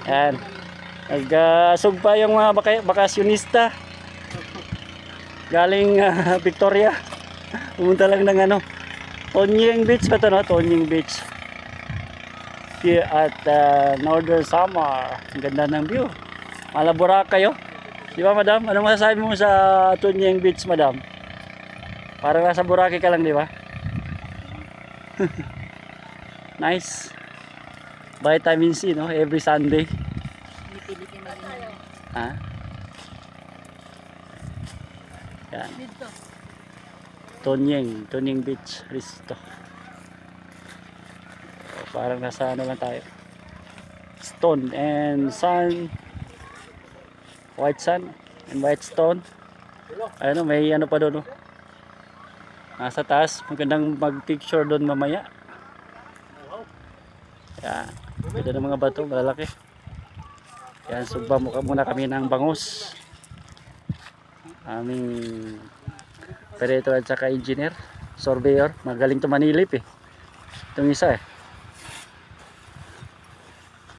Yan. Nagsugpa yung mga bakasyonista. Galing Victoria. Pumunta lang ng ano. Tonyeng Beach pa ito, no? Tonyeng Beach. Here at Northern Samar. Ang ganda ng view. Malabura kayo. Di ba, madam? Ano masasabi mo sa Tonyeng Beach, madam? Parang nasa Boracay ka lang, di ba? Nice. Vitamin C, no? Every Sunday. Ha? Yan. Tonyeng Beach Risto. Parang nasa ano lang tayo. Stone and sun. White sun and white stone. Ano, may ano pa doon, no? Nasa taas, magandang mag-picture doon mamaya. Yan. Ganda ng mga bato, malalaki. Yan, sugba muna kami ng bangus. Aming operator at saka engineer, surveyor, magaling tumanilip eh. Itong isa eh.